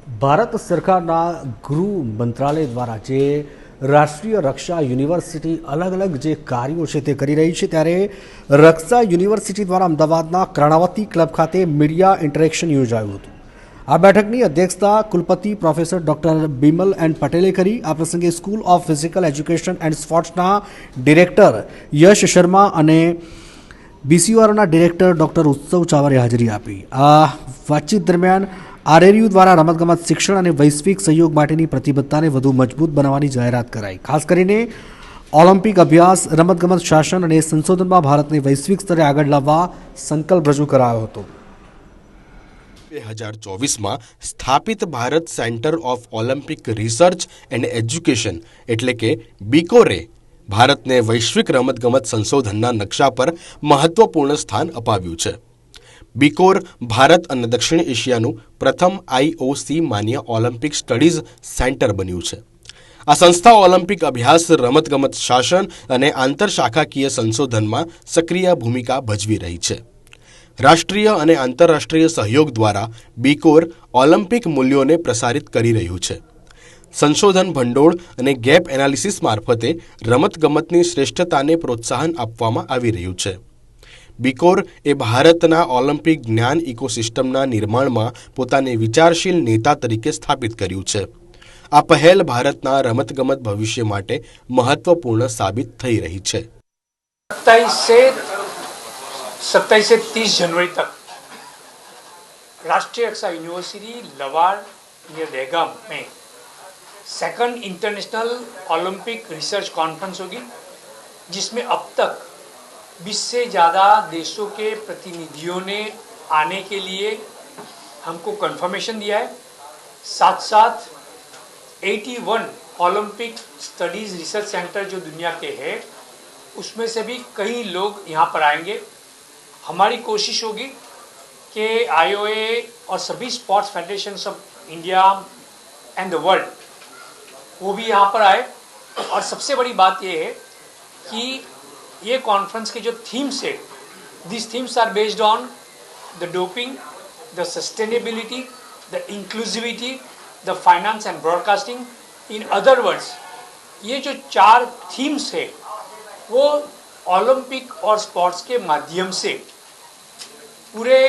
ભારત સરકારના ગૃહ મંત્રાલય દ્વારા જે રાષ્ટ્રીય રક્ષા યુનિવર્સિટી અલગ અલગ જે કાર્યો છે તે કરી રહી છે, ત્યારે રક્ષા યુનિવર્સિટી દ્વારા અમદાવાદના કર્ણાવતી ક્લબ ખાતે મીડિયા ઇન્ટરેક્શન યોજાયું હતું। આ બેઠકની અધ્યક્ષતા કુલપતિ પ્રોફેસર ડૉક્ટર બિમલ એન પટેલે કરી। આ પ્રસંગે school of physical education and સ્પોર્ટ્સના ડિરેક્ટર યશ શર્મા અને બીસીઆરના ડિરેક્ટર ડૉક્ટર ઉત્સવ ચાવરે હાજરી આપી। આ વાતચીત દરમિયાન આરએરયુ દ્વારા રમતગમત શિક્ષણ અને વૈશ્વિક સહયોગ માટેની પ્રતિબદ્ધતાને વધુ મજબૂત બનાવવાની જાહેરાત કરાઈ। ખાસ કરીને ઓલિમ્પિક અભ્યાસ, રમતગમત શાસન અને સંશોધનમાં ભારતને વૈશ્વિક સ્તરે આગળ લાવવા સંકલ્પ રજૂ કરાયો હતો। 2024માં સ્થાપિત Bharat centre of Olympic research and education એટલે કે બીકોરે ભારતને વૈશ્વિક રમતગમત સંશોધનના નકશા પર મહત્વપૂર્ણ સ્થાન અપાવ્યું છે। બીકોર ભારત અને દક્ષિણ એશિયાનું પ્રથમ આઈઓસી માન્ય ઓલિમ્પિક સ્ટડીઝ સેન્ટર બન્યું છે। આ સંસ્થા ઓલિમ્પિક અભ્યાસ, રમતગમત શાસન અને આંતરશાખાકીય સંશોધનમાં સક્રિય ભૂમિકા ભજવી રહી છે। રાષ્ટ્રીય અને આંતરરાષ્ટ્રીય સહયોગ દ્વારા બીકોર ઓલિમ્પિક મૂલ્યોને પ્રસારિત કરી રહ્યું છે। સંશોધન ભંડોળ અને ગેપ એનાલિસિસ મારફતે રમતગમતની શ્રેષ્ઠતાને પ્રોત્સાહન આપવામાં આવી રહ્યું છે। બીકોર એ ભારતના ઓલિમ્પિક જ્ઞાન ઇકોસિસ્ટમના નિર્માણમાં પોતાને વિચારશીલ નેતા તરીકે સ્થાપિત કર્યું છે। આ પહેલ ભારતના રમતગમત ભવિષ્ય માટે મહત્વપૂર્ણ સાબિત થઈ રહી છે। 27 से 30 जनवरी तक राष्ट्रीय रक्षा यूनिवर्सिटी लवाड़ नियर दहगाम में second international Olympic research conference होगी, जिसमें अब तक 20 से ज़्यादा देशों के प्रतिनिधियों ने आने के लिए हमको कंफर्मेशन दिया है। साथ साथ 81 ओलंपिक स्टडीज़ रिसर्च सेंटर जो दुनिया के हैं, उसमें से भी कई लोग यहाँ पर आएंगे। हमारी कोशिश होगी कि आईओए और सभी sports federations of India and the world वो भी यहाँ पर आए। और सबसे बड़ी बात ये है कि ये कॉन्फ्रेंस के जो थीम्स है, this themes are based on the doping, the sustainability, the inclusivity, the finance and broadcasting. In other words, ये जो 4 थीम्स है वो ओलंपिक और स्पोर्ट्स के माध्यम से पूरे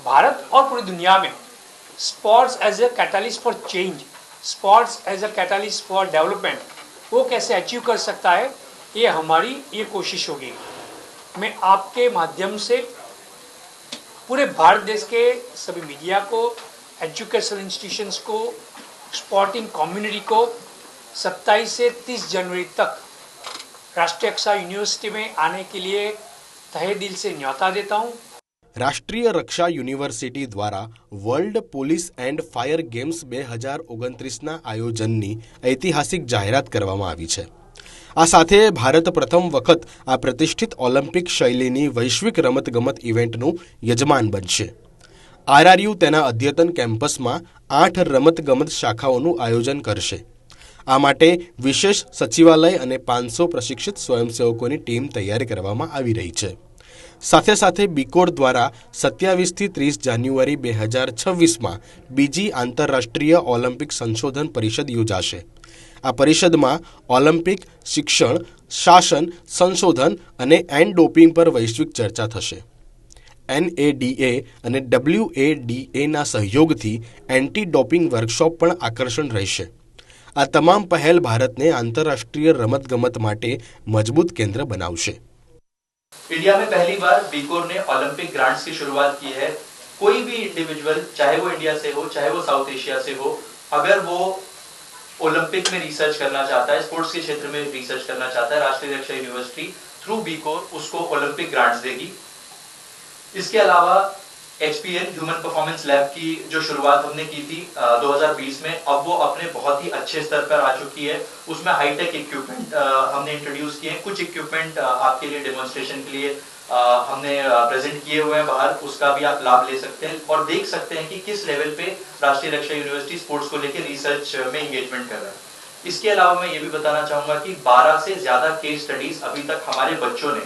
भारत और पूरी दुनिया में sports as a catalyst for change, sports as a catalyst for development वो कैसे अचीव कर सकता है, ये हमारी ये कोशिश होगी। मैं आपके माध्यम से पूरे भारत देश के सभी मीडिया को, एजुकेशनल इंस्टीट्यूशंस को, स्पोर्टिंग कम्युनिटी को 27 से 30 जनवरी तक राष्ट्रीय रक्षा यूनिवर्सिटी में आने के लिए तहे दिल से न्योता देता हूँ। રાષ્ટ્રીય રક્ષા યુનિવર્સિટી દ્વારા world police and fire games 2029ના આયોજનની ઐતિહાસિક જાહેરાત કરવામાં આવી છે। આ સાથે ભારત પ્રથમ વખત આ પ્રતિષ્ઠિત ઓલિમ્પિક શૈલીની વૈશ્વિક રમતગમત ઇવેન્ટનું યજમાન બનશે। આરઆરયુ તેના અદ્યતન કેમ્પસમાં 8 રમતગમત શાખાઓનું આયોજન કરશે। આ માટે વિશેષ સચિવાલય અને 500 પ્રશિક્ષિત સ્વયંસેવકોની ટીમ તૈયાર કરવામાં આવી રહી છે। સાથે સાથે બીકોર દ્વારા 27થી 30 જાન્યુઆરી 2026માં બીજી આંતરરાષ્ટ્રીય ઓલિમ્પિક સંશોધન પરિષદ યોજાશે। આ પરિષદમાં ઓલિમ્પિક શિક્ષણ, શાસન, સંશોધન અને એન્ડ ડોપિંગ પર વૈશ્વિક ચર્ચા થશે। NADA અને WADAના સહયોગથી એન્ટી ડોપિંગ વર્કશોપ પણ આકર્ષણ રહેશે। આ તમામ પહેલ ભારતને આંતરરાષ્ટ્રીય રમતગમત માટે મજબૂત કેન્દ્ર બનાવશે। इंडिया में पहली बार बीकोर ने ओलंपिक ग्रांट्स की शुरुआत की है। कोई भी इंडिविजुअल, चाहे वो इंडिया से हो, चाहे वो साउथ एशिया से हो, अगर वो ओलंपिक में रिसर्च करना चाहता है, स्पोर्ट्स के क्षेत्र में रिसर्च करना चाहता है, राष्ट्रीय रक्षा यूनिवर्सिटी थ्रू बीकोर उसको ओलंपिक ग्रांट्स देगी। इसके अलावा HPL ह्यूमन परफॉर्मेंस लैब की जो शुरुआत हमने की थी 2020 में, अब वो अपने बहुत ही अच्छे स्तर पर आ चुकी है। उसमें हाईटेक इक्विपमेंट हमने इंट्रोड्यूस किए हैं। कुछ इक्विपमेंट आपके लिए डेमोन्स्ट्रेशन के लिए हमने प्रेजेंट किए हुए हैं बाहर, उसका भी आप लाभ ले सकते हैं और देख सकते हैं कि किस लेवल पे राष्ट्रीय रक्षा यूनिवर्सिटी स्पोर्ट्स को लेकर रिसर्च में इंगेजमेंट कर रहा है। इसके अलावा मैं ये भी बताना चाहूँगा कि 12 से ज़्यादा केस स्टडीज़ अभी तक हमारे बच्चों ने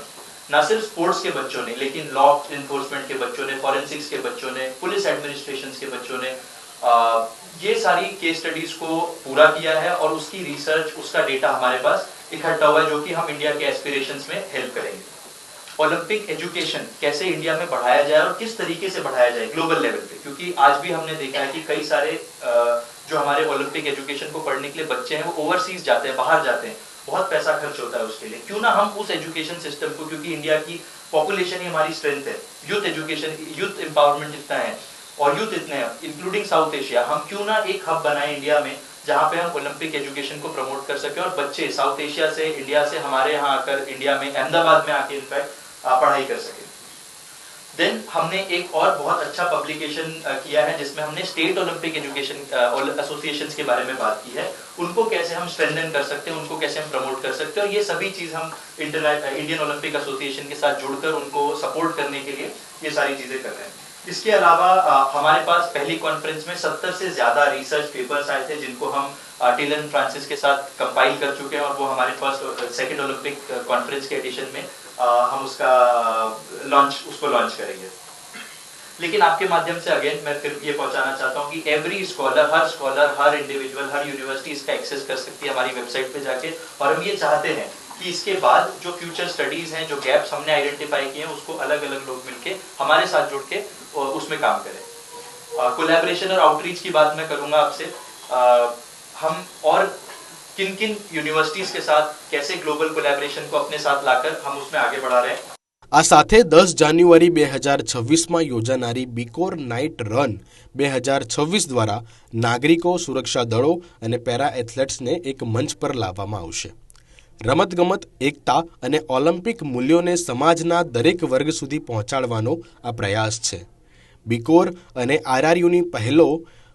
न सिर्फ स्पोर्ट्स के बच्चों ने लेकिन लॉ इन्फोर्समेंट के बच्चों ने, फॉरेंसिक्स के बच्चों ने, पुलिस एडमिनिस्ट्रेशन के बच्चों ने ये सारी केस स्टडीज को पूरा किया है और उसकी रिसर्च, उसका डेटा हमारे पास इकट्ठा हुआ है, जो कि हम इंडिया के एस्पिरेशंस में हेल्प करेंगे। ओलंपिक एजुकेशन कैसे इंडिया में बढ़ाया जाए और किस तरीके से बढ़ाया जाए ग्लोबल लेवल पे, क्योंकि आज भी हमने देखा है कि कई सारे जो हमारे ओलंपिक एजुकेशन को पढ़ने के लिए बच्चे हैं वो ओवरसीज जाते हैं, बाहर जाते हैं, बहुत पैसा खर्च होता है उसके लिए। क्यों ना हम उस एजुकेशन सिस्टम को, क्योंकि इंडिया की पॉपुलेशन ही हमारी स्ट्रेंथ है, यूथ एजुकेशन, यूथ एम्पावरमेंट इतना है और यूथ इतने हैं इंक्लूडिंग साउथ एशिया, हम क्यों ना एक हब बनाए इंडिया में जहाँ पे हम ओलंपिक एजुकेशन को प्रमोट कर सके और बच्चे साउथ एशिया से, इंडिया से हमारे यहाँ आकर इंडिया में अहमदाबाद में आके इनफैक्ट पढ़ाई कर सके। देन हमने एक और बहुत अच्छा पब्लिकेशन किया है जिसमें हमने स्टेट ओलंपिक एजुकेशन एसोसिएशंस के बारे में बात की है, उनको कैसे हम स्ट्रेंथन कर सकते हैं, उनको कैसे हम प्रमोट कर सकते हैं, और ये सभी चीज हम इंडियन ओलंपिक एसोसिएशन के साथ जुड़कर उनको सपोर्ट करने के लिए ये सारी चीजें कर रहे हैं। इसके अलावा हमारे पास पहली कॉन्फ्रेंस में 70 से ज्यादा रिसर्च पेपर्स आए थे जिनको हम टिलन फ्रांसिस के साथ कंपाइल कर चुके हैं और वो हमारे सेकंड ओलंपिक कॉन्फ्रेंस के एडिशन में हम उसको लॉन्च करेंगे। लेकिन आपके माध्यम से अगेन मैं फिर ये पहुंचाना चाहता हूँ कि एवरी स्कॉलर, हर इंडिविजुअल, हर यूनिवर्सिटी इसका एक्सेस कर सकती है हमारी वेबसाइट पे जाके, और हम ये चाहते हैं कि इसके बाद जो फ्यूचर स्टडीज हैं, जो गैप्स हमने आइडेंटिफाई किए हैं, उसको अलग अलग लोग मिलके हमारे साथ जुड़ के उसमें काम करें। कोलैबोरेशन और आउटरीच की बात मैं करूंगा आपसे, हम और किन किन यूनिवर्सिटीज के साथ कैसे ग्लोबल कोलैबोरेशन को अपने साथ लाकर हम उसमें आगे बढ़ा रहे हैं। આ સાથે 10 જાન્યુઆરી 2026માં યોજાનારી બીકોર નાઇટ રન 2026 દ્વારા નાગરિકો, સુરક્ષા દળો અને પેરા એથ્લેટ્સને એક મંચ પર લાવવામાં આવશે। રમતગમત, એકતા અને ઓલિમ્પિક મૂલ્યોને સમાજના દરેક વર્ગ સુધી પહોંચાડવાનો આ પ્રયાસ છે। બીકોર અને આરઆરયુની પહેલો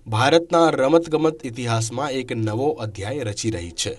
ભારતના રમતગમત ઇતિહાસમાં એક નવો અધ્યાય રચી રહી છે।